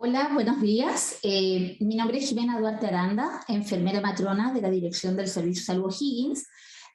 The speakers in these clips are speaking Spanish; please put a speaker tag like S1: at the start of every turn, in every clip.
S1: Hola, buenos días. Mi nombre es Jimena Duarte Aranda, enfermera matrona de la Dirección del Servicio Salud O'Higgins,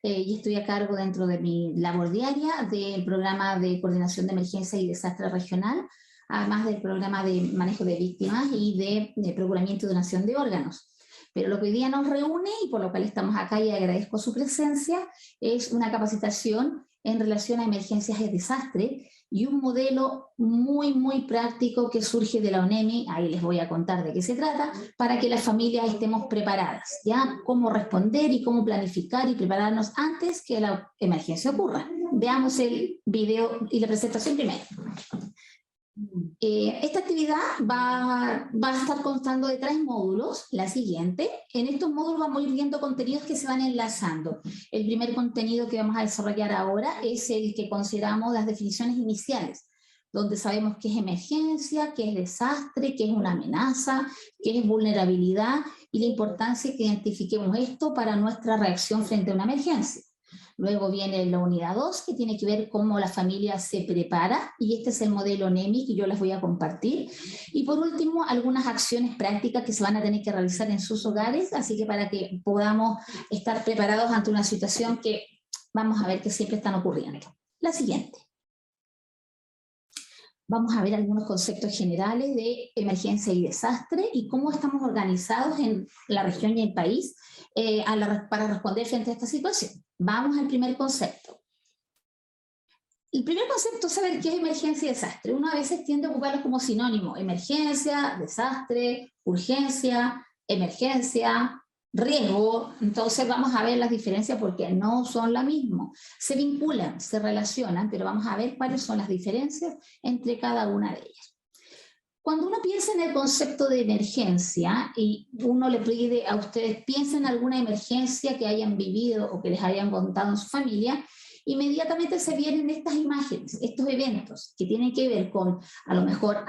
S1: y estoy a cargo dentro de mi labor diaria del programa de coordinación de emergencia y desastre regional, además del programa de manejo de víctimas y de procuramiento y donación de órganos. Pero lo que hoy día nos reúne y por lo cual estamos acá y agradezco su presencia es una capacitación en relación a emergencias y desastre y un modelo muy práctico que surge de la ONEMI, ahí les voy a contar de qué se trata, para que las familias estemos preparadas, ya cómo responder y cómo planificar y prepararnos antes que la emergencia ocurra. Veamos el video y la presentación primero. Esta actividad va a estar constando de 3 módulos, la siguiente. En estos módulos vamos a ir viendo contenidos que se van enlazando. El primer contenido que vamos a desarrollar ahora es el que consideramos las definiciones iniciales, donde sabemos qué es emergencia, qué es desastre, qué es una amenaza, qué es vulnerabilidad y la importancia que identifiquemos esto para nuestra reacción frente a una emergencia. Luego viene la unidad 2, que tiene que ver cómo la familia se prepara, y este es el modelo NEMI que yo les voy a compartir. Y por último, algunas acciones prácticas que se van a tener que realizar en sus hogares, así que para que podamos estar preparados ante una situación que vamos a ver que siempre están ocurriendo. La siguiente. Vamos a ver algunos conceptos generales de emergencia y desastre y cómo estamos organizados en la región y el país para responder frente a esta situación. Vamos al primer concepto. El primer concepto es saber qué es emergencia y desastre. Uno a veces tiende a ocuparlos como sinónimo: emergencia, desastre, urgencia, emergencia, riesgo. Entonces vamos a ver las diferencias porque no son la misma. Se vinculan, se relacionan, pero vamos a ver cuáles son las diferencias entre cada una de ellas. Cuando uno piensa en el concepto de emergencia y uno le pide a ustedes, piensen en alguna emergencia que hayan vivido o que les hayan contado en su familia, inmediatamente se vienen estas imágenes, estos eventos que tienen que ver con, a lo mejor,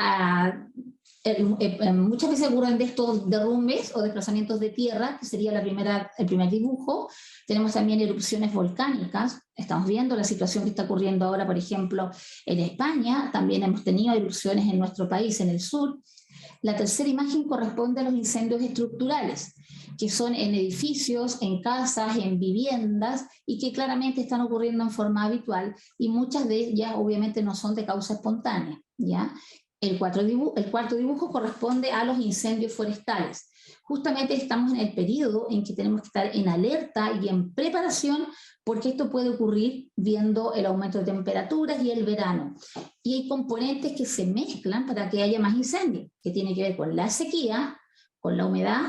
S1: muchas veces ocurren de estos derrumbes o desplazamientos de tierra, que sería el primer dibujo. Tenemos también erupciones volcánicas. Estamos viendo la situación que está ocurriendo ahora, por ejemplo, en España. También hemos tenido erupciones en nuestro país, en el sur. La tercera imagen corresponde a los incendios estructurales, que son en edificios, en casas, en viviendas, y que claramente están ocurriendo en forma habitual, y muchas de ellas obviamente no son de causa espontánea, ¿ya? El cuarto dibujo corresponde a los incendios forestales. Justamente estamos en el periodo en que tenemos que estar en alerta y en preparación, porque esto puede ocurrir viendo el aumento de temperaturas y el verano. Y hay componentes que se mezclan para que haya más incendios, que tiene que ver con la sequía, con la humedad,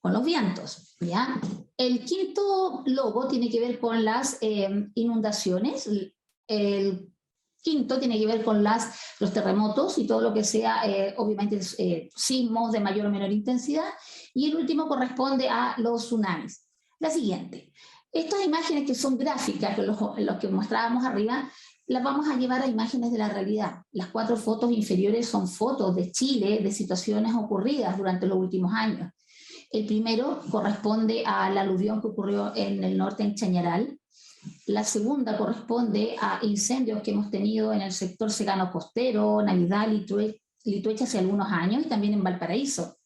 S1: con los vientos, ¿ya? El quinto logo tiene que ver con las inundaciones. El quinto tiene que ver con los terremotos y todo lo que sea, obviamente, sismos de mayor o menor intensidad. Y el último corresponde a los tsunamis. La siguiente. Estas imágenes que son gráficas, los que mostrábamos arriba, las vamos a llevar a imágenes de la realidad. Las 4 fotos inferiores son fotos de Chile, de situaciones ocurridas durante los últimos años. El primero corresponde a la aluvión que ocurrió en el norte, en Chañaral. La segunda corresponde a incendios que hemos tenido en el sector secano costero, Navidad, Litueche hace algunos años, y también en Valparaíso.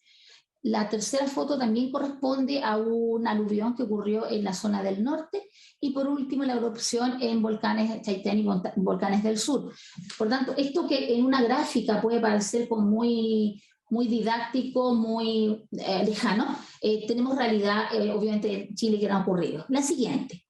S1: La tercera foto también corresponde a un aluvión que ocurrió en la zona del norte, y por último la erupción en volcanes Chaitén y volcanes del sur. Por tanto, esto que en una gráfica puede parecer como muy didáctico, muy lejano, tenemos realidad, obviamente, en Chile, que no ha ocurrido. La siguiente.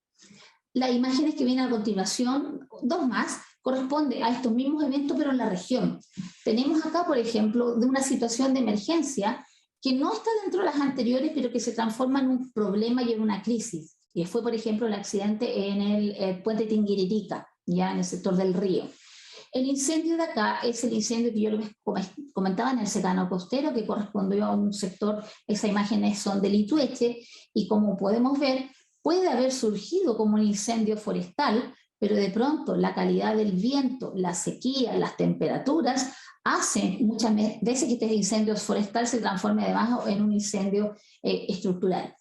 S1: Las imágenes que vienen a continuación, 2 más, corresponde a estos mismos eventos, pero en la región. Tenemos acá, por ejemplo, de una situación de emergencia que no está dentro de las anteriores, pero que se transforma en un problema y en una crisis. Y fue, por ejemplo, el accidente en el puente Tinguiririca, ya en el sector del río. El incendio de acá es el incendio que yo les comentaba en el secano costero, que correspondió a un sector. Esas imágenes son de Litueche, y como podemos ver, puede haber surgido como un incendio forestal, pero de pronto la calidad del viento, la sequía, las temperaturas hacen muchas veces que este incendio forestal se transforme además en un incendio estructural.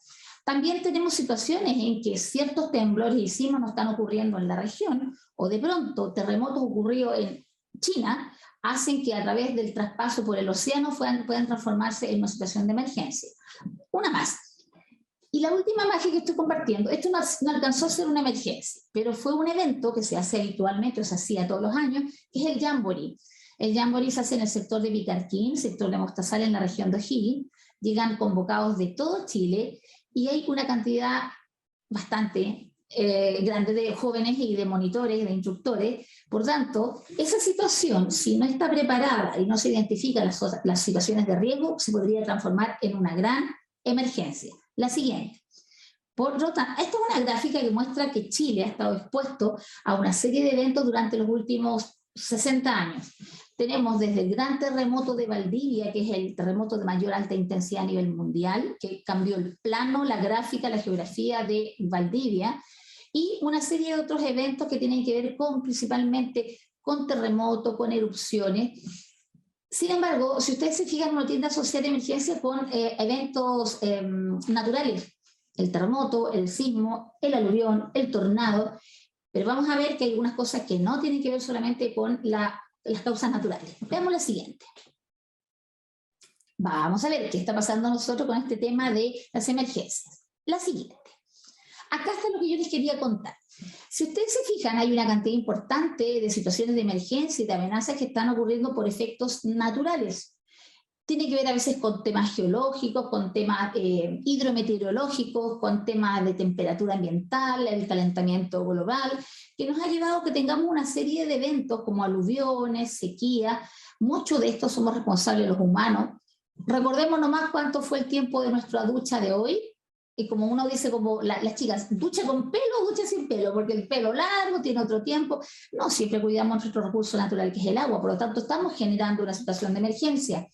S1: También tenemos situaciones en que ciertos temblores y sismos no están ocurriendo en la región, o de pronto terremotos ocurridos en China hacen que a través del traspaso por el océano puedan transformarse en una situación de emergencia. Una más. Y la última magia que estoy compartiendo, esto no alcanzó a ser una emergencia, pero fue un evento que se hace habitualmente, o se hacía todos los años, que es el Jamboree. El Jamboree se hace en el sector de Vicarquín, sector de Mostazal, en la región de O'Higgins. Llegan convocados de todo Chile y hay una cantidad bastante grande de jóvenes y de monitores, de instructores. Por tanto, esa situación, si no está preparada y no se identifican las situaciones de riesgo, se podría transformar en una gran emergencia. La siguiente. Por lo tanto, esta es una gráfica que muestra que Chile ha estado expuesto a una serie de eventos durante los últimos 60 años. Tenemos desde el gran terremoto de Valdivia, que es el terremoto de mayor alta intensidad a nivel mundial, que cambió el plano, la gráfica, la geografía de Valdivia, y una serie de otros eventos que tienen que ver principalmente con terremotos, con erupciones. Sin embargo, si ustedes se fijan, uno tiende a asociar emergencia con eventos naturales, el terremoto, el sismo, el aluvión, el tornado, pero vamos a ver que hay algunas cosas que no tienen que ver solamente con las causas naturales. Veamos la siguiente. Vamos a ver qué está pasando nosotros con este tema de las emergencias. La siguiente. Acá está lo que yo les quería contar. Si ustedes se fijan, hay una cantidad importante de situaciones de emergencia y de amenazas que están ocurriendo por efectos naturales. Tiene que ver a veces con temas geológicos, con temas hidrometeorológicos, con temas de temperatura ambiental, el calentamiento global, que nos ha llevado a que tengamos una serie de eventos como aluviones, sequía. Muchos de estos somos responsables los humanos. Recordemos nomás cuánto fue el tiempo de nuestra ducha de hoy. Y como uno dice, como las chicas, ducha con pelo o ducha sin pelo, porque el pelo largo tiene otro tiempo. No siempre cuidamos nuestro recurso natural, que es el agua, por lo tanto estamos generando una situación de emergencia.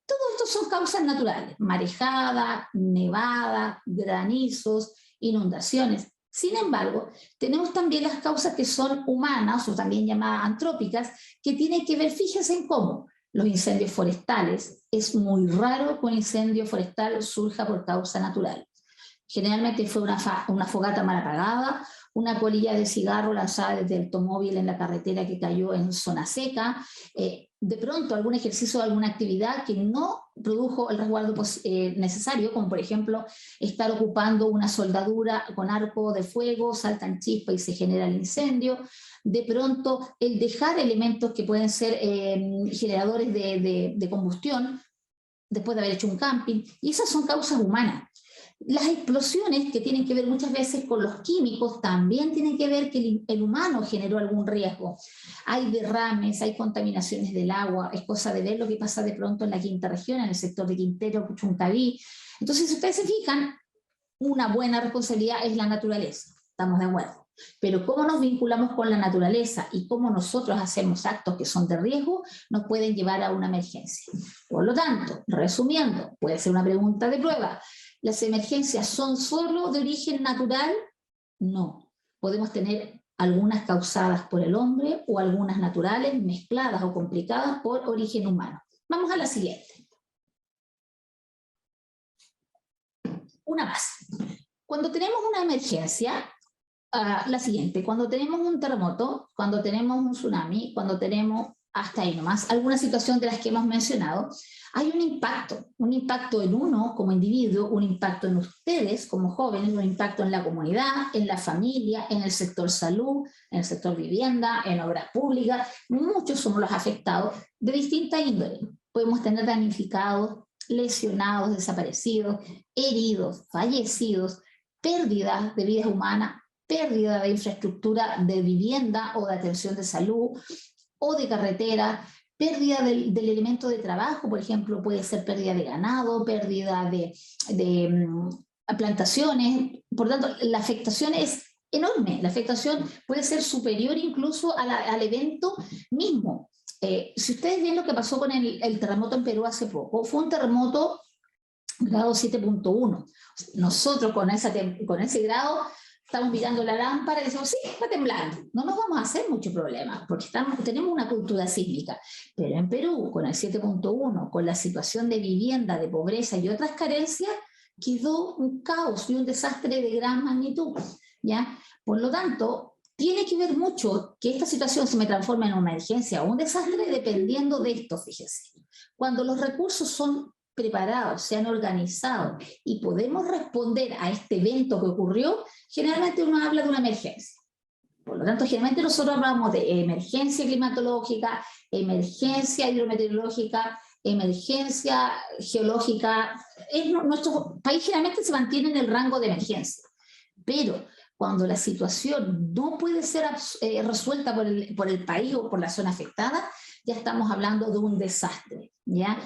S1: Todo esto son causas naturales, marejada, nevada, granizos, inundaciones. Sin embargo, tenemos también las causas que son humanas, o también llamadas antrópicas, que tienen que ver, fíjense en cómo, los incendios forestales. Es muy raro que un incendio forestal surja por causa natural. Generalmente fue una fogata mal apagada, una colilla de cigarro lanzada desde el automóvil en la carretera que cayó en zona seca, de pronto algún ejercicio o alguna actividad que no produjo el resguardo necesario, como por ejemplo estar ocupando una soldadura con arco de fuego, saltan chispas y se genera el incendio. De pronto el dejar elementos que pueden ser generadores de combustión después de haber hecho un camping, y esas son causas humanas. Las explosiones, que tienen que ver muchas veces con los químicos, también tienen que ver que el humano generó algún riesgo. Hay derrames, hay contaminaciones del agua, es cosa de ver lo que pasa de pronto en la quinta región, en el sector de Quintero, Puchuncaví. Entonces, si ustedes se fijan, una buena responsabilidad es la naturaleza, estamos de acuerdo. Pero cómo nos vinculamos con la naturaleza y cómo nosotros hacemos actos que son de riesgo, nos pueden llevar a una emergencia. Por lo tanto, resumiendo, puede ser una pregunta de prueba, ¿las emergencias son solo de origen natural? No. Podemos tener algunas causadas por el hombre o algunas naturales, mezcladas o complicadas por origen humano. Vamos a la siguiente. Una más. Cuando tenemos una emergencia, la siguiente, cuando tenemos un terremoto, cuando tenemos un tsunami, cuando tenemos, hasta ahí nomás, alguna situación de las que hemos mencionado, hay un impacto en uno como individuo, un impacto en ustedes como jóvenes, un impacto en la comunidad, en la familia, en el sector salud, en el sector vivienda, en obras públicas. Muchos somos los afectados de distinta índole. Podemos tener damnificados, lesionados, desaparecidos, heridos, fallecidos, pérdidas de vidas humanas, pérdida de infraestructura de vivienda o de atención de salud o de carretera, pérdida del elemento de trabajo, por ejemplo, puede ser pérdida de ganado, pérdida de plantaciones. Por tanto, la afectación es enorme, la afectación puede ser superior incluso al evento mismo. Si ustedes ven lo que pasó con el terremoto en Perú hace poco, fue un terremoto grado 7.1. Nosotros con ese grado estamos mirando la lámpara y decimos, sí, está temblando, no nos vamos a hacer mucho problema, porque tenemos una cultura sísmica. Pero en Perú, con el 7.1, con la situación de vivienda, de pobreza y otras carencias, quedó un caos y un desastre de gran magnitud, ¿ya? Por lo tanto, Tiene que ver mucho que esta situación se me transforme en una emergencia o un desastre dependiendo de esto, fíjese. Cuando los recursos son preparados, se han organizado y podemos responder a este evento que ocurrió, generalmente uno habla de una emergencia. Por lo tanto, generalmente nosotros hablamos de emergencia climatológica, emergencia hidrometeorológica, emergencia geológica. Nuestro país generalmente se mantiene en el rango de emergencia. Pero cuando la situación no puede ser resuelta por el país o por la zona afectada, ya estamos hablando de un desastre, ¿ya?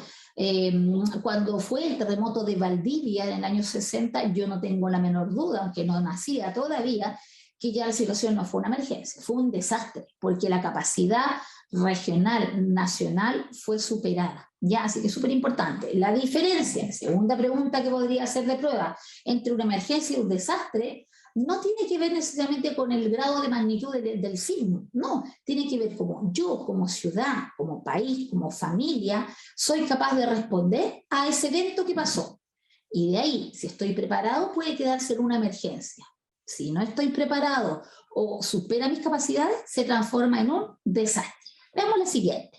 S1: Cuando fue el terremoto de Valdivia en el año 60, yo no tengo la menor duda, aunque no nacía todavía, que ya la situación no fue una emergencia, fue un desastre, porque la capacidad regional, nacional, fue superada. Ya, así que es súper importante. La diferencia, segunda pregunta que podría ser de prueba, entre una emergencia y un desastre, no tiene que ver necesariamente con el grado de magnitud del sismo, no, tiene que ver como yo, como ciudad, como país, como familia, soy capaz de responder a ese evento que pasó. Y de ahí, si estoy preparado, puede quedarse en una emergencia. Si no estoy preparado o supera mis capacidades, se transforma en un desastre. Veamos la siguiente.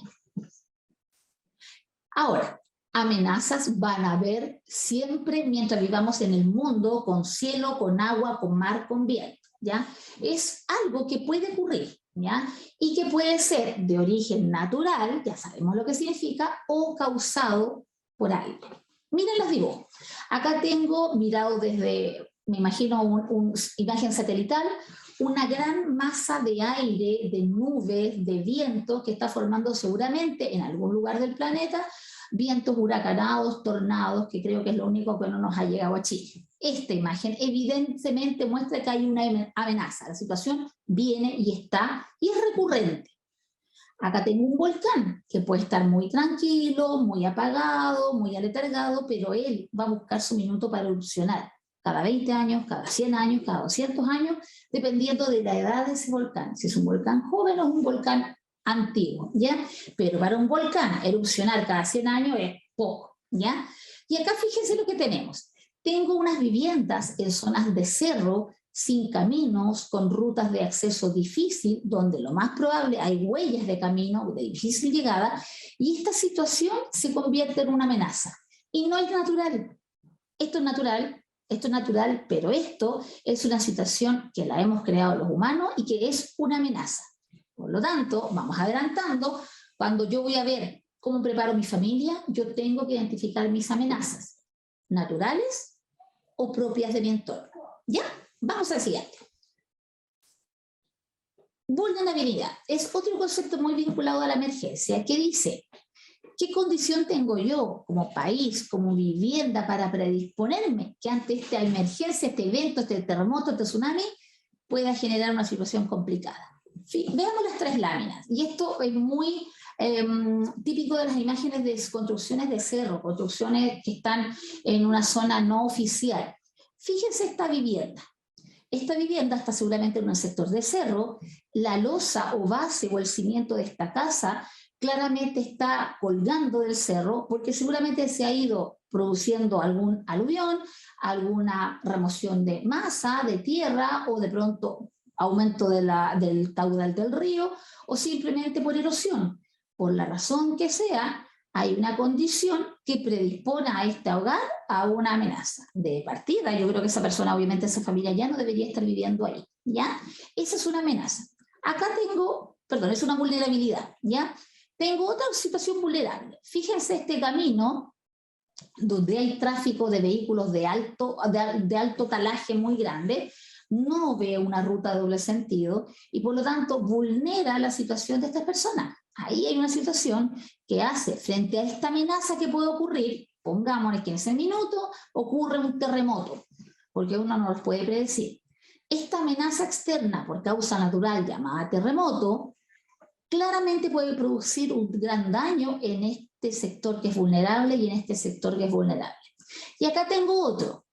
S1: Ahora, amenazas van a haber siempre mientras vivamos en el mundo, con cielo, con agua, con mar, con viento, ¿ya? Es algo que puede ocurrir, ¿ya? Y que puede ser de origen natural, ya sabemos lo que significa, o causado por algo. Miren los dibujos. Acá tengo, mirado desde, me imagino, una imagen satelital, una gran masa de aire, de nubes, de viento que está formando seguramente en algún lugar del planeta vientos huracanados, tornados, que creo que es lo único que no nos ha llegado a Chile. Esta imagen evidentemente muestra que hay una amenaza. La situación viene y está, y es recurrente. Acá tengo un volcán que puede estar muy tranquilo, muy apagado, muy aletargado, pero él va a buscar su minuto para erupcionar. Cada 20 años, cada 100 años, cada 200 años, dependiendo de la edad de ese volcán. Si es un volcán joven o un volcán antiguo, ¿ya? Pero para un volcán erupcionar cada 100 años es poco, ¿ya? Y acá fíjense lo que tenemos. Tengo unas viviendas en zonas de cerro, sin caminos, con rutas de acceso difícil, donde lo más probable hay huellas de camino de difícil llegada, y esta situación se convierte en una amenaza. Y no es natural. Esto es natural, pero esto es una situación que la hemos creado los humanos y que es una amenaza. Por lo tanto, vamos adelantando, cuando yo voy a ver cómo preparo mi familia, yo tengo que identificar mis amenazas, naturales o propias de mi entorno. ¿Ya? Vamos al siguiente. Vulnerabilidad es otro concepto muy vinculado a la emergencia, que dice, ¿qué condición tengo yo como país, como vivienda para predisponerme que ante esta emergencia, este evento, este terremoto, este tsunami, pueda generar una situación complicada? Sí, veamos las tres láminas, y esto es muy típico de las imágenes de construcciones de cerro, construcciones que están en una zona no oficial. Fíjense esta vivienda. Esta vivienda está seguramente en un sector de cerro, la losa o base o el cimiento de esta casa claramente está colgando del cerro porque seguramente se ha ido produciendo algún aluvión, alguna remoción de masa, de tierra o de pronto aumento del caudal del río o simplemente por erosión. Por la razón que sea, hay una condición que predispone a este hogar a una amenaza. De partida, yo creo que esa persona, obviamente esa familia ya no debería estar viviendo ahí, ¿ya? Esa es una amenaza. Acá tengo, perdón, es una vulnerabilidad, ¿ya? Tengo otra situación vulnerable. Fíjense este camino donde hay tráfico de vehículos de alto talaje muy grande, no ve una ruta de doble sentido y por lo tanto vulnera la situación de estas personas. Ahí hay una situación que hace, frente a esta amenaza que puede ocurrir, pongámosle que en ese minuto ocurre un terremoto, porque uno no los puede predecir. Esta amenaza externa por causa natural llamada terremoto, claramente puede producir un gran daño en este sector que es vulnerable y en este sector que es vulnerable. Y acá tengo otro.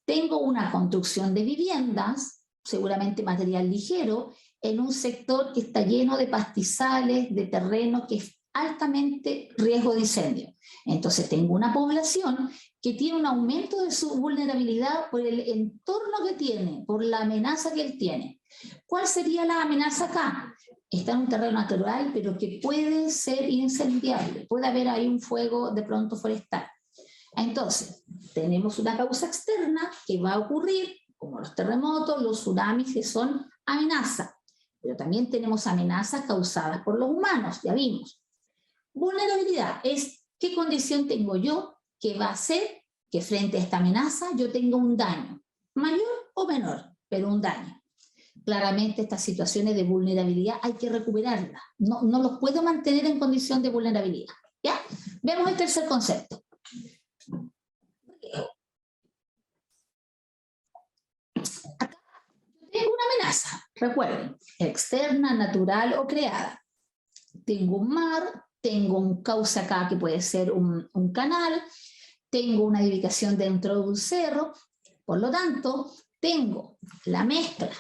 S1: Tengo una construcción de viviendas, seguramente material ligero, en un sector que está lleno de pastizales, de terreno que altamente riesgo de incendio. Entonces tengo una población que tiene un aumento de su vulnerabilidad por el entorno que tiene, por la amenaza que él tiene. ¿Cuál sería la amenaza acá? Está en un terreno natural, pero que puede ser incendiable. Puede haber ahí un fuego de pronto forestal. Entonces, tenemos una causa externa que va a ocurrir, como los terremotos, los tsunamis, que son amenazas. Pero también tenemos amenazas causadas por los humanos, ya vimos. Vulnerabilidad es qué condición tengo yo que va a hacer que frente a esta amenaza yo tenga un daño, mayor o menor, pero un daño. Claramente estas situaciones de vulnerabilidad hay que recuperarlas. No los puedo mantener en condición de vulnerabilidad. ¿Ya? Vemos el tercer concepto. Acá tengo una amenaza, recuerden, externa, natural o creada. Tengo un mar, tengo un cauce acá que puede ser un canal, tengo una edificación dentro de un cerro, por lo tanto, tengo la mezcla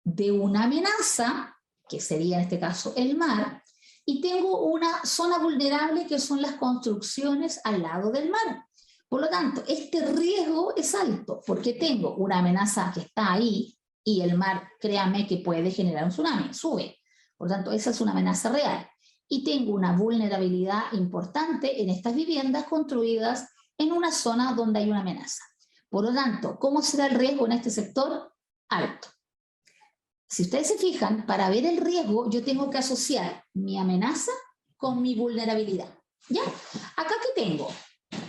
S1: de una amenaza, que sería en este caso el mar, y tengo una zona vulnerable que son las construcciones al lado del mar. Por lo tanto, este riesgo es alto, porque tengo una amenaza que está ahí, y el mar, créame que puede generar un tsunami, sube. Por lo tanto, esa es una amenaza real. Y tengo una vulnerabilidad importante en estas viviendas construidas en una zona donde hay una amenaza. Por lo tanto, ¿cómo será el riesgo en este sector? Alto. Si ustedes se fijan, para ver el riesgo, yo tengo que asociar mi amenaza con mi vulnerabilidad. ¿Ya? Acá, ¿qué tengo?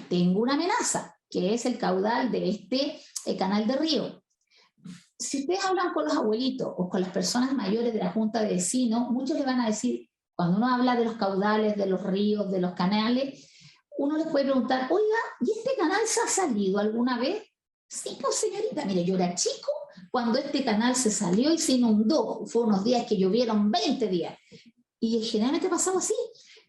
S1: Tengo una amenaza, que es el caudal de este canal de río. Si ustedes hablan con los abuelitos o con las personas mayores de la junta de vecinos, muchos les van a decir, cuando uno habla de los caudales, de los ríos, de los canales, uno les puede preguntar, oiga, ¿y este canal se ha salido alguna vez? Sí, pues señorita, mire, yo era chico cuando este canal se salió y se inundó. Fue unos días que llovieron 20 días. Y generalmente pasaba así.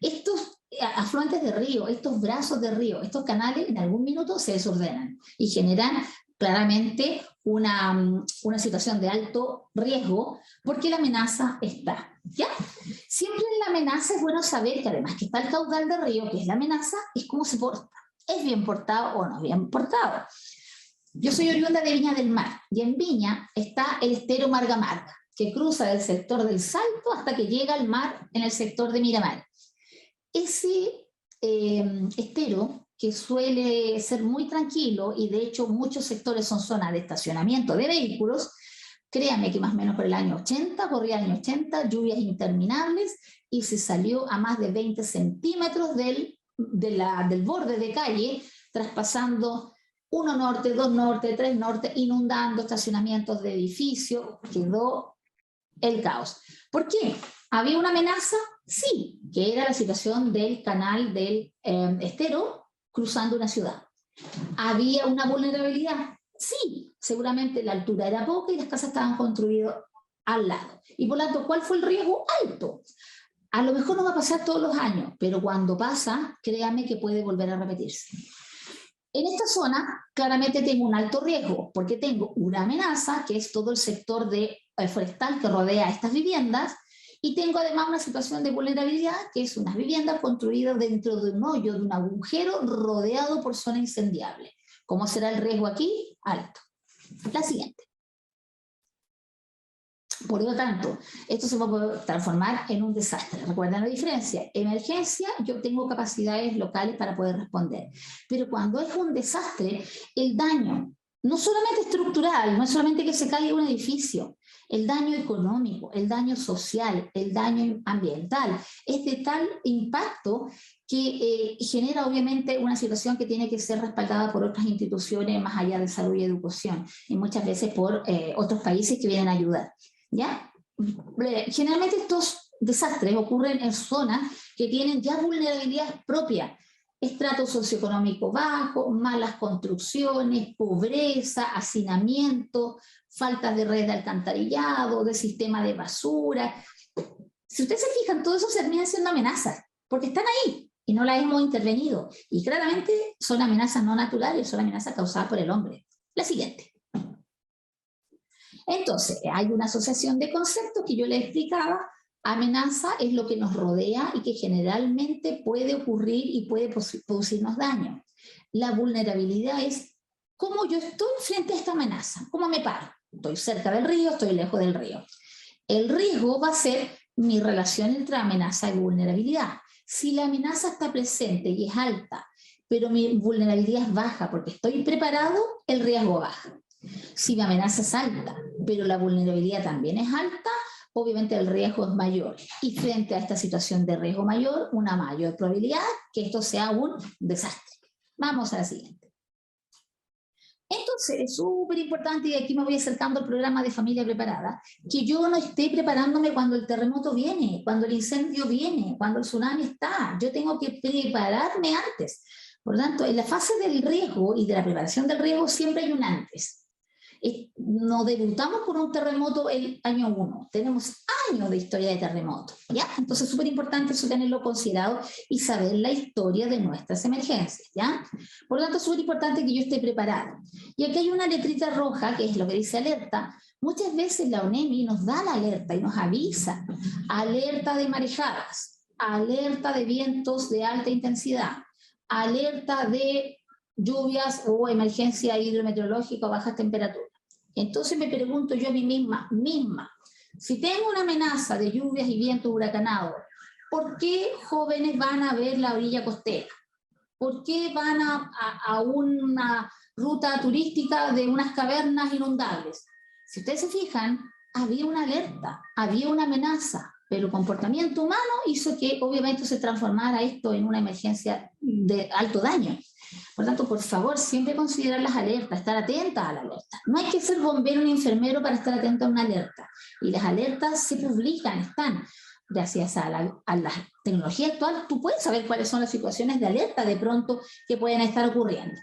S1: Estos afluentes de río, estos brazos de río, estos canales en algún minuto se desordenan y generan claramente una situación de alto riesgo porque la amenaza está. ¿Ya? Siempre en la amenaza es bueno saber que además que está el caudal de río, que es la amenaza, es cómo se porta. ¿Es bien portado o no es bien portado? Yo soy oriunda de Viña del Mar y en Viña está el estero Marga Marga, que cruza del sector del Salto hasta que llega al mar en el sector de Miramar. Ese estero, que suele ser muy tranquilo y de hecho muchos sectores son zonas de estacionamiento de vehículos, créanme que más o menos por el año 80, corría el año 80, lluvias interminables y se salió a más de 20 centímetros del borde de calle, traspasando 1 norte, 2 norte, 3 norte, inundando estacionamientos de edificios, quedó el caos. ¿Por qué? ¿Había una amenaza? Sí, que era la situación del canal del estero cruzando una ciudad. ¿Había una vulnerabilidad? Sí, seguramente la altura era poca y las casas estaban construidas al lado. Y por lo tanto, ¿cuál fue el riesgo? Alto. A lo mejor no va a pasar todos los años, pero cuando pasa, créame que puede volver a repetirse. En esta zona, claramente tengo un alto riesgo, porque tengo una amenaza, que es todo el sector forestal que rodea estas viviendas, y tengo además una situación de vulnerabilidad, que es unas viviendas construidas dentro de un hoyo, de un agujero, rodeado por zona incendiable. ¿Cómo será el riesgo aquí? Alto. La siguiente. Por lo tanto, esto se va a poder transformar en un desastre. Recuerden la diferencia. Emergencia, yo tengo capacidades locales para poder responder. Pero cuando es un desastre, el daño, no solamente estructural, no es solamente que se caiga un edificio, el daño económico, el daño social, el daño ambiental, es de tal impacto que genera obviamente una situación que tiene que ser respaldada por otras instituciones más allá de salud y educación, y muchas veces por otros países que vienen a ayudar. ¿Ya? Generalmente estos desastres ocurren en zonas que tienen ya vulnerabilidad propia, estrato socioeconómico bajo, malas construcciones, pobreza, hacinamiento, falta de red de alcantarillado, de sistema de basura. Si ustedes se fijan, todo eso se termina siendo amenazas, porque están ahí y no las hemos intervenido. Y claramente son amenazas no naturales, son amenazas causadas por el hombre. La siguiente. Entonces, hay una asociación de conceptos que yo les explicaba Amenaza es lo que nos rodea y que generalmente puede ocurrir y puede producirnos daño. La vulnerabilidad es cómo yo estoy frente a esta amenaza, cómo me paro. Estoy cerca del río, estoy lejos del río. El riesgo va a ser mi relación entre amenaza y vulnerabilidad. Si la amenaza está presente y es alta, pero mi vulnerabilidad es baja porque estoy preparado, el riesgo baja. Si mi amenaza es alta, pero la vulnerabilidad también es alta, obviamente el riesgo es mayor. Y frente a esta situación de riesgo mayor, una mayor probabilidad que esto sea un desastre. Vamos a la siguiente. Entonces, es súper importante, y aquí me voy acercando al programa de familia preparada, que yo no esté preparándome cuando el terremoto viene, cuando el incendio viene, cuando el tsunami está. Yo tengo que prepararme antes. Por lo tanto, en la fase del riesgo y de la preparación del riesgo siempre hay un antes. No debutamos con un terremoto el año 1, tenemos años de historia de terremoto, ¿ya? Entonces es súper importante eso tenerlo considerado y saber la historia de nuestras emergencias, ¿ya? Por lo tanto es súper importante que yo esté preparada. Y aquí hay una letrita roja, que es lo que dice alerta. Muchas veces la ONEMI nos da la alerta y nos avisa, alerta de marejadas, alerta de vientos de alta intensidad, alerta de lluvias o emergencia hidrometeorológica o bajas temperaturas. Entonces me pregunto yo a mí misma, si tengo una amenaza de lluvias y vientos huracanados, ¿por qué jóvenes van a ver la orilla costera? ¿Por qué van a una ruta turística de unas cavernas inundables? Si ustedes se fijan, había una alerta, había una amenaza, pero el comportamiento humano hizo que obviamente se transformara esto en una emergencia de alto daño. Por tanto, por favor, siempre considerar las alertas, estar atentas a la alerta. No hay que ser bombero ni enfermero para estar atento a una alerta. Y las alertas se publican, están. Gracias a la tecnología actual, tú puedes saber cuáles son las situaciones de alerta de pronto que pueden estar ocurriendo.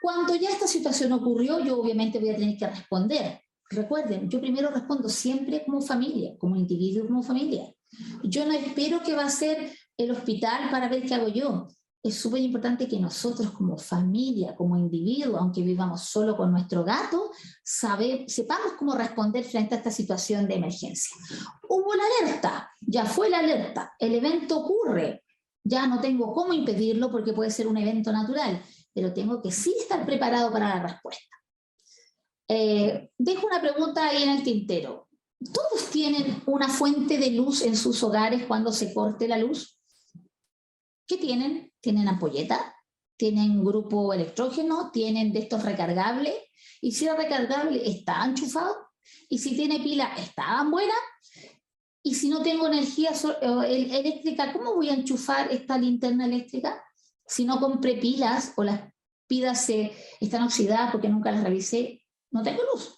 S1: Cuando ya esta situación ocurrió, yo obviamente voy a tener que responder. Recuerden, yo primero respondo siempre como familia, como individuo, como familia. Yo no espero que va a ser el hospital para ver qué hago yo. Es súper importante que nosotros como familia, como individuo, aunque vivamos solo con nuestro gato, sepamos cómo responder frente a esta situación de emergencia. Hubo la alerta, ya fue la alerta, el evento ocurre, ya no tengo cómo impedirlo porque puede ser un evento natural, pero tengo que sí estar preparado para la respuesta. Dejo una pregunta ahí en el tintero. ¿Todos tienen una fuente de luz en sus hogares cuando se corte la luz? ¿Qué tienen? ¿Tienen ampolleta? ¿Tienen grupo electrógeno? ¿Tienen de estos recargables? Y si es recargable, ¿está enchufado? Y si tiene pila, ¿está buena? Y si no tengo energía eléctrica, ¿cómo voy a enchufar esta linterna eléctrica? Si no compré pilas o las pilas están oxidadas porque nunca las revisé, no tengo luz.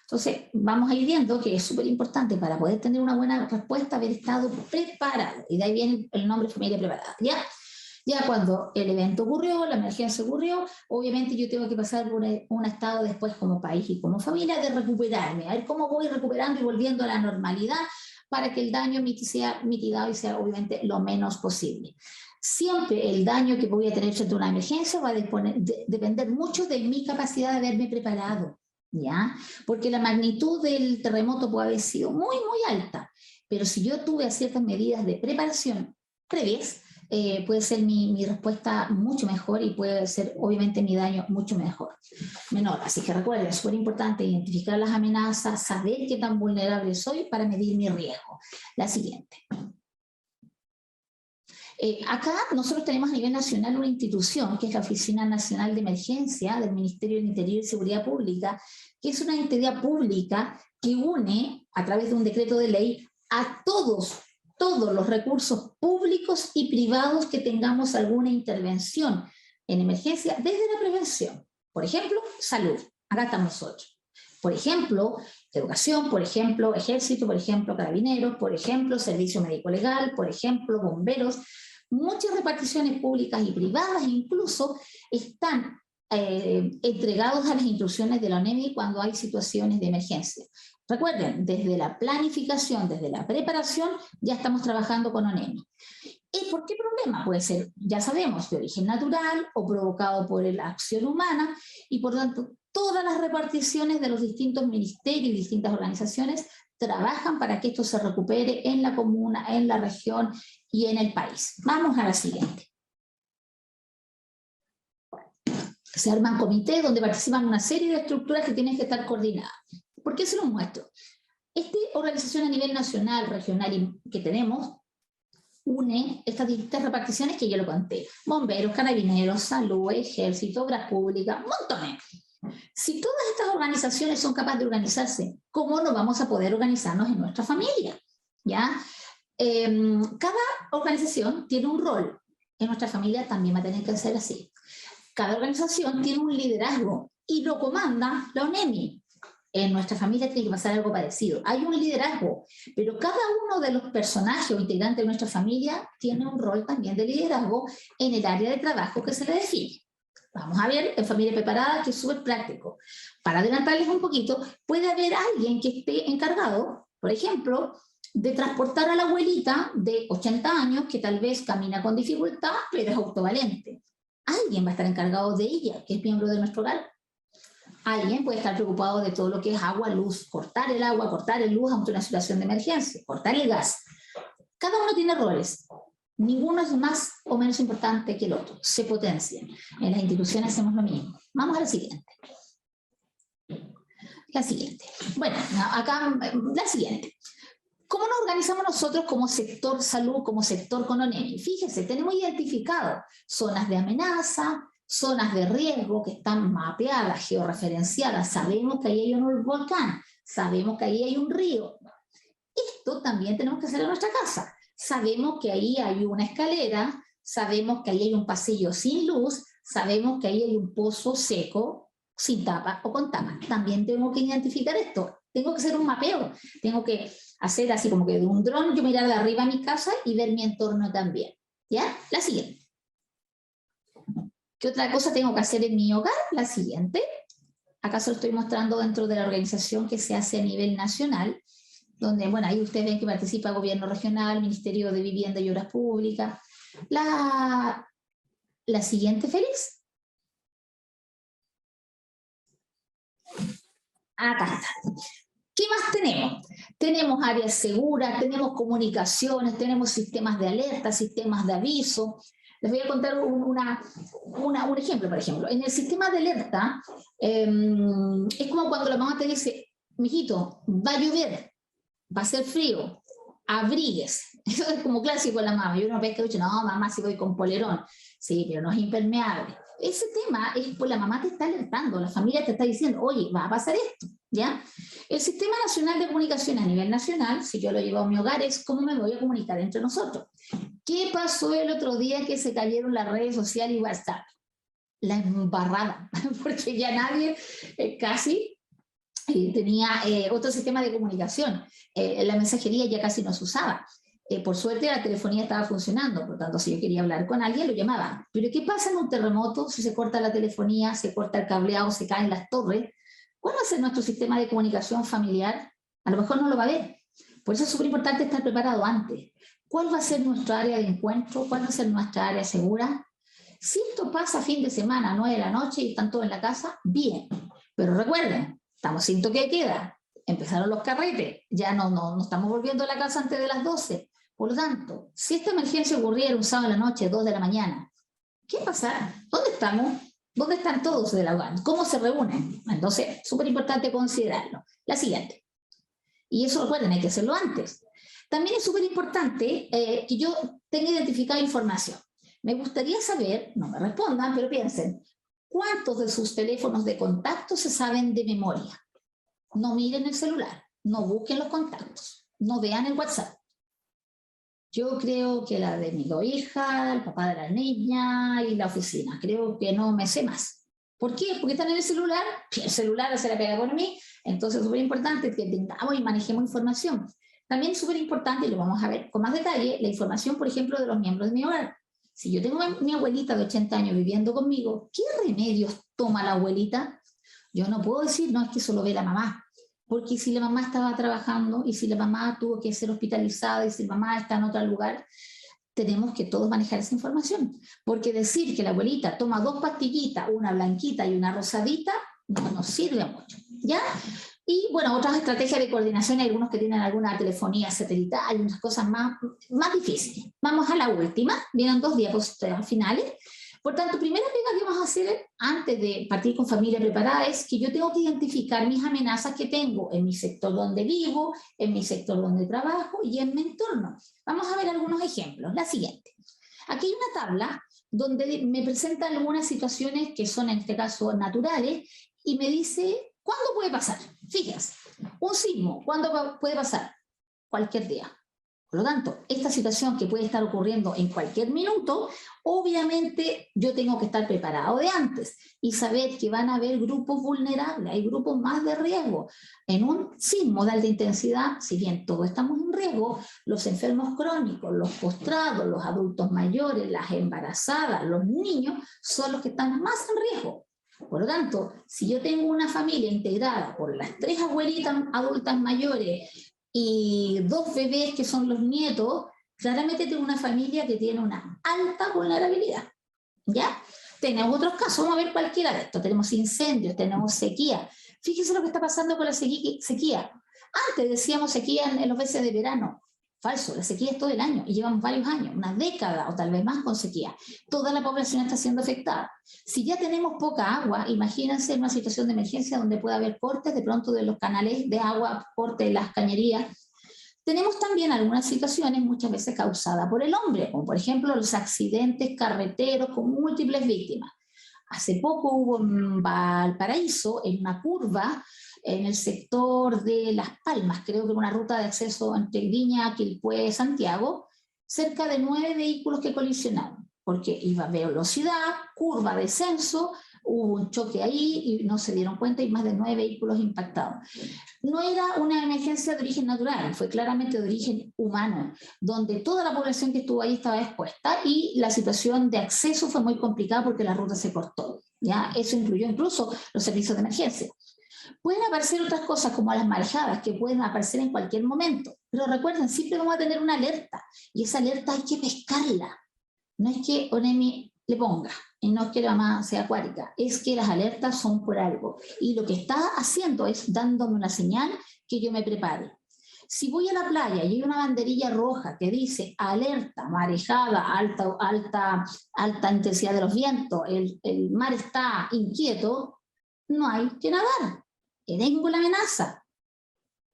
S1: Entonces, vamos a ir viendo que es súper importante para poder tener una buena respuesta haber estado preparado. Y de ahí viene el nombre familia preparada. Ya cuando el evento ocurrió, la emergencia ocurrió, obviamente yo tengo que pasar por un estado después como país y como familia de recuperarme, a ver cómo voy recuperando y volviendo a la normalidad para que el daño sea mitigado y sea obviamente lo menos posible. Siempre el daño que voy a tener frente a una emergencia va a depender mucho de mi capacidad de haberme preparado. ¿Ya? Porque la magnitud del terremoto puede haber sido muy, muy alta, pero si yo tuve ciertas medidas de preparación previas, puede ser mi respuesta mucho mejor y puede ser obviamente mi daño mucho menor. Así que recuerden, es súper importante identificar las amenazas, saber qué tan vulnerable soy para medir mi riesgo. La siguiente. Acá nosotros tenemos a nivel nacional una institución que es la Oficina Nacional de Emergencia del Ministerio del Interior y Seguridad Pública, que es una entidad pública que une a través de un decreto de ley a todos los recursos públicos y privados que tengamos alguna intervención en emergencia desde la prevención. Por ejemplo, salud, acá estamos nosotros. Por ejemplo, educación, por ejemplo, ejército, por ejemplo, carabineros, por ejemplo, servicio médico legal, por ejemplo, bomberos. Muchas reparticiones públicas y privadas incluso están entregados a las instrucciones de la ONEMI cuando hay situaciones de emergencia. Recuerden, desde la planificación, desde la preparación, ya estamos trabajando con ONEMI. ¿Y por qué problema? Puede ser, ya sabemos, de origen natural o provocado por la acción humana y por lo tanto todas las reparticiones de los distintos ministerios y distintas organizaciones trabajan para que esto se recupere en la comuna, en la región y en el país. Vamos a la siguiente. Se arman comités donde participan una serie de estructuras que tienen que estar coordinadas. ¿Por qué se los muestro? Esta organización a nivel nacional, regional que tenemos, une estas distintas reparticiones que yo lo conté. Bomberos, carabineros, salud, ejército, obras públicas, montones. Si todas estas organizaciones son capaces de organizarse, ¿cómo no vamos a poder organizarnos en nuestra familia? ¿Ya? Cada organización tiene un rol. En nuestra familia también va a tener que ser así. Cada organización tiene un liderazgo y lo comanda la ONEMI. En nuestra familia tiene que pasar algo parecido. Hay un liderazgo, pero cada uno de los personajes o integrantes de nuestra familia tiene un rol también de liderazgo en el área de trabajo que se le define. Vamos a ver en Familia Preparada, que es súper práctico. Para adelantarles un poquito, puede haber alguien que esté encargado, por ejemplo, de transportar a la abuelita de 80 años que tal vez camina con dificultad, pero es autovalente. Alguien va a estar encargado de ella, que es miembro de nuestro hogar. Alguien puede estar preocupado de todo lo que es agua, luz, cortar el agua, cortar el luz ante una situación de emergencia, cortar el gas. Cada uno tiene roles. Ninguno es más o menos importante que el otro. Se potencian. En las instituciones hacemos lo mismo. Vamos a la siguiente. La siguiente. Bueno, acá la siguiente. ¿Cómo nos organizamos nosotros como sector salud, como sector con ONEMI? Fíjense, tenemos identificado zonas de amenaza, zonas de riesgo que están mapeadas, georreferenciadas. Sabemos que ahí hay un volcán, sabemos que ahí hay un río. Esto también tenemos que hacer en nuestra casa. Sabemos que ahí hay una escalera, sabemos que ahí hay un pasillo sin luz, sabemos que ahí hay un pozo seco, sin tapa o con tapa. También tengo que identificar esto. Tengo que hacer un mapeo. Tengo que hacer así como que de un dron yo mirar de arriba a mi casa y ver mi entorno también. ¿Ya? La siguiente. ¿Qué otra cosa tengo que hacer en mi hogar? La siguiente. Acá se lo estoy mostrando dentro de la organización que se hace a nivel nacional, donde, bueno, ahí ustedes ven que participa el gobierno regional, Ministerio de Vivienda y Obras Públicas. La siguiente, Félix. Acá está. ¿Qué más tenemos? Tenemos áreas seguras, tenemos comunicaciones, tenemos sistemas de alerta, sistemas de aviso. Les voy a contar un ejemplo, por ejemplo. En el sistema de alerta, es como cuando la mamá te dice, mijito, va a llover, va a ser frío, abríguese. Eso es como clásico de la mamá. Yo una vez que he dicho, no, mamá, si voy con polerón. Sí, pero no es impermeable. Ese tema es, pues la mamá te está alertando, la familia te está diciendo, oye, va a pasar esto, ¿ya? El Sistema Nacional de Comunicación a nivel nacional, si yo lo llevo a mi hogar, es cómo me voy a comunicar entre nosotros. ¿Qué pasó el otro día que se cayeron las redes sociales y WhatsApp? La embarrada, porque ya nadie casi tenía otro sistema de comunicación. La mensajería ya casi no se usaba. Por suerte la telefonía estaba funcionando, por lo tanto si yo quería hablar con alguien lo llamaba. Pero ¿qué pasa en un terremoto si se corta la telefonía, se corta el cableado, se caen las torres? ¿Cuál va a ser nuestro sistema de comunicación familiar? A lo mejor no lo va a ver. Por eso es súper importante estar preparado antes. ¿Cuál va a ser nuestra área de encuentro? ¿Cuál va a ser nuestra área segura? Si esto pasa fin de semana, 9 de la noche y están todos en la casa, bien. Pero recuerden, estamos sin toque de queda. Empezaron los carretes. Ya no estamos volviendo a la casa antes de las 12. Por lo tanto, si esta emergencia ocurriera un sábado en la noche, 2 de la mañana, ¿qué pasa? ¿Dónde estamos? ¿Dónde están todos de la hogar? ¿Cómo se reúnen? Entonces, súper importante considerarlo. La siguiente. Y eso recuerden, hay que hacerlo antes. También es súper importante que yo tenga identificada información. Me gustaría saber, no me respondan, pero piensen, ¿cuántos de sus teléfonos de contacto se saben de memoria? No miren el celular, no busquen los contactos, no vean el WhatsApp. Yo creo que la de mi hija, el papá de la niña y la oficina. Creo que no me sé más. ¿Por qué? Porque están en el celular. El celular se la pega por mí. Entonces es súper importante que tengamos y manejemos información. También es súper importante, y lo vamos a ver con más detalle, la información, por ejemplo, de los miembros de mi hogar. Si yo tengo a mi abuelita de 80 años viviendo conmigo, ¿qué remedios toma la abuelita? Yo no puedo decir, no, es que eso lo ve la mamá. Porque si la mamá estaba trabajando y si la mamá tuvo que ser hospitalizada y si la mamá está en otro lugar, tenemos que todos manejar esa información. Porque decir que la abuelita toma 2 pastillitas, una blanquita y una rosadita, no nos sirve mucho. ¿Ya? Y bueno, otras estrategias de coordinación, hay algunos que tienen alguna telefonía satelital, unas cosas más difíciles. Vamos a la última, vienen 2 diapositivas finales. Por tanto, primera pega que vamos a hacer antes de partir con familia preparada es que yo tengo que identificar mis amenazas que tengo en mi sector donde vivo, en mi sector donde trabajo y en mi entorno. Vamos a ver algunos ejemplos. La siguiente. Aquí hay una tabla donde me presentan algunas situaciones que son en este caso naturales y me dice ¿cuándo puede pasar? Fíjense, un sismo, ¿cuándo puede pasar? Cualquier día. Por lo tanto, esta situación que puede estar ocurriendo en cualquier minuto, obviamente yo tengo que estar preparado de antes y saber que van a haber grupos vulnerables, hay grupos más de riesgo. En un sismo de alta intensidad, si bien todos estamos en riesgo, los enfermos crónicos, los postrados, los adultos mayores, las embarazadas, los niños, son los que están más en riesgo. Por lo tanto, si yo tengo una familia integrada por las 3 abuelitas adultas mayores y 2 bebés que son los nietos, claramente tengo una familia que tiene una alta vulnerabilidad. ¿Ya? Tenemos otros casos, vamos a ver cualquiera de estos. Tenemos incendios, tenemos sequía. Fíjense lo que está pasando con la sequía. Antes decíamos sequía en los meses de verano. Falso, la sequía es todo el año y llevamos varios años, una década o tal vez más con sequía. Toda la población está siendo afectada. Si ya tenemos poca agua, imagínense una situación de emergencia donde puede haber cortes de pronto de los canales de agua, cortes de las cañerías. Tenemos también algunas situaciones muchas veces causadas por el hombre, como por ejemplo los accidentes carreteros con múltiples víctimas. Hace poco hubo en Valparaíso, en una curva, en el sector de Las Palmas, creo que una ruta de acceso entre Viña, Quilpué, Santiago, cerca de 9 vehículos que colisionaron, porque iba a velocidad, curva, descenso, hubo un choque ahí y no se dieron cuenta y más de 9 vehículos impactados. No era una emergencia de origen natural, fue claramente de origen humano, donde toda la población que estuvo ahí estaba expuesta y la situación de acceso fue muy complicada porque la ruta se cortó. ¿Ya? Eso incluyó incluso los servicios de emergencia. Pueden aparecer otras cosas como las marejadas que pueden aparecer en cualquier momento, pero recuerden, siempre vamos a tener una alerta y esa alerta hay que pescarla. No es que ONEMI le ponga, y no es que la mamá sea acuática, es que las alertas son por algo. Y lo que está haciendo es dándome una señal que yo me prepare. Si voy a la playa y hay una banderilla roja que dice alerta, marejada, alta intensidad de los vientos, el mar está inquieto, no hay que nadar. Tengo la amenaza,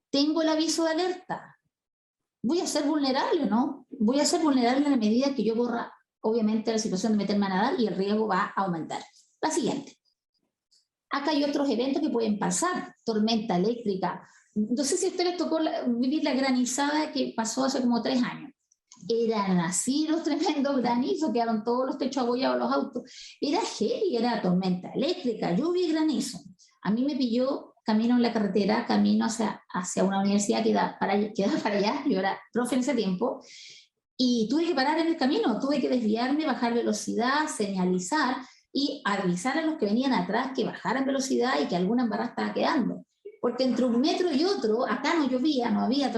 S1: tengo el aviso de alerta. ¿Voy a ser vulnerable o no? Voy a ser vulnerable en la medida que yo corra obviamente la situación de meterme a nadar y el riesgo va a aumentar. La siguiente. Acá hay otros eventos que pueden pasar, tormenta eléctrica. No sé si a ustedes les tocó vivir la granizada que pasó hace como 3 años. Eran así los tremendos granizos, quedaron todos los techos abollados, los autos. Era heavy, era tormenta eléctrica, lluvia y granizo. A mí me pilló camino en la carretera, camino hacia una universidad que daba para allá, yo era profe en ese tiempo, y tuve que parar en el camino, tuve que desviarme, bajar velocidad, señalizar y avisar a los que venían atrás que bajaran velocidad y que alguna embarrada estaba quedando. Porque entre un metro y otro, acá no llovía, no había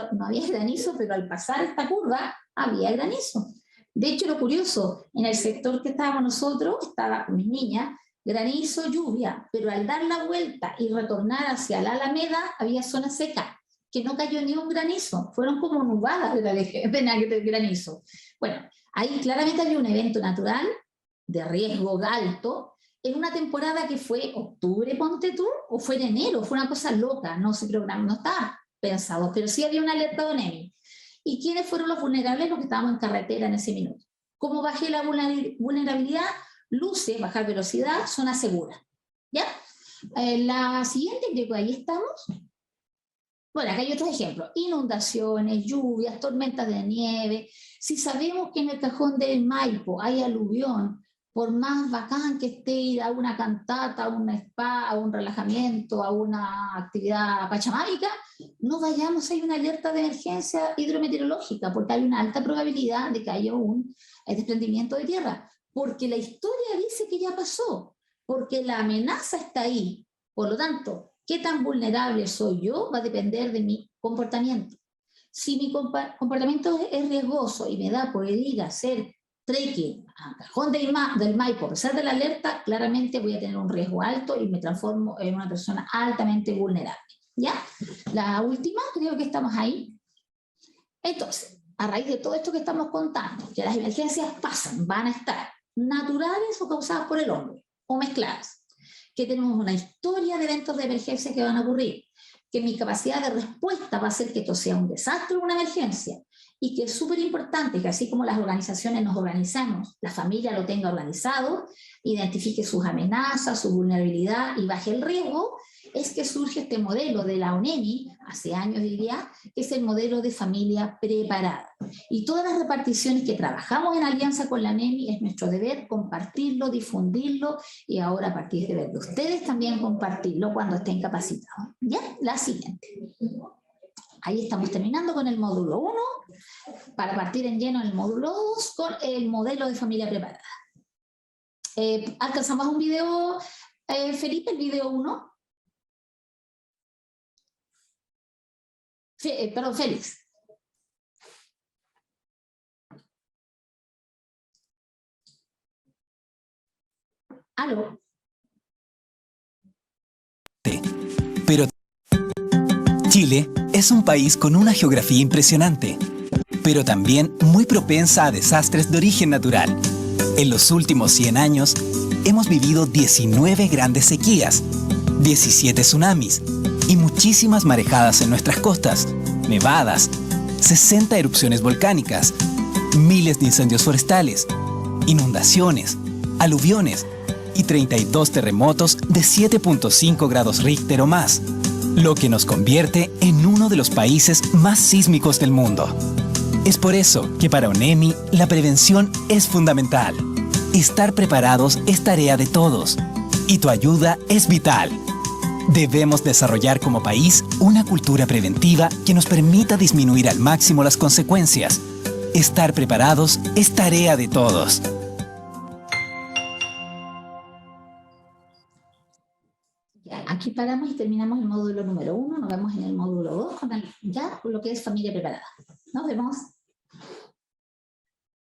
S1: granizo, pero al pasar esta curva había granizo. De hecho, lo curioso, en el sector que estábamos nosotros, estaba con mis niñas, granizo, lluvia, pero al dar la vuelta y retornar hacia la Alameda, había zona seca, que no cayó ni un granizo, fueron como nubadas de granizo. Bueno, ahí claramente había un evento natural de riesgo alto, en una temporada que fue octubre, ponte tú, o fue en enero, fue una cosa loca, no se programó, no estaba pensado, pero sí había una alerta de ONEMI. ¿Y quiénes fueron los vulnerables? Los que estábamos en carretera en ese minuto. ¿Cómo bajé la vulnerabilidad? Luces, bajar velocidad, zona segura. ¿Ya? La siguiente, creo que ahí estamos. Bueno, acá hay otros ejemplos, inundaciones, lluvias, tormentas de nieve. Si sabemos que en el cajón del Maipo hay aluvión, por más bacán que esté ir a una cantata, a un spa, a un relajamiento, a una actividad pachamámica, no vayamos, hay una alerta de emergencia hidrometeorológica, porque hay una alta probabilidad de que haya un desprendimiento de tierra, porque la historia dice que ya pasó, porque la amenaza está ahí. Por lo tanto, ¿qué tan vulnerable soy yo? Va a depender de mi comportamiento. Si mi comportamiento es riesgoso y me da por ir a hacer trekking a Cajón del Maipo, a pesar de la alerta, claramente voy a tener un riesgo alto y me transformo en una persona altamente vulnerable. ¿Ya? La última, creo que estamos ahí. Entonces, a raíz de todo esto que estamos contando, que las emergencias pasan, van a estar naturales o causadas por el hombre, o mezcladas, que tenemos una historia de eventos de emergencia que van a ocurrir, que mi capacidad de respuesta va a hacer que esto sea un desastre o una emergencia, y que es súper importante que así como las organizaciones nos organizamos, la familia lo tenga organizado, identifique sus amenazas, su vulnerabilidad y baje el riesgo, es que surge este modelo de la ONEMI, hace años diría, que es el modelo de familia preparada. Y todas las reparticiones que trabajamos en alianza con la ONEMI es nuestro deber compartirlo, difundirlo y ahora a partir de ustedes también compartirlo cuando estén capacitados. ¿Ya? La siguiente. Ahí estamos terminando con el módulo 1 para partir en lleno en el módulo 2 con el modelo de familia preparada. ¿Alcanzamos un video, Felipe, el video 1? Perdón, Félix. ¿Aló?
S2: Pero Chile es un país con una geografía impresionante, pero también muy propensa a desastres de origen natural. En los últimos 100 años, hemos vivido 19 grandes sequías, 17 tsunamis y muchísimas marejadas en nuestras costas, nevadas, 60 erupciones volcánicas, miles de incendios forestales, inundaciones, aluviones y 32 terremotos de 7.5 grados Richter o más, lo que nos convierte en uno de los países más sísmicos del mundo. Es por eso que para ONEMI la prevención es fundamental. Estar preparados es tarea de todos y tu ayuda es vital. Debemos desarrollar como país una cultura preventiva que nos permita disminuir al máximo las consecuencias. Estar preparados es tarea de todos.
S1: Aquí paramos y terminamos el módulo número 1, nos vemos en el módulo 2 con lo que es familia preparada. Nos vemos.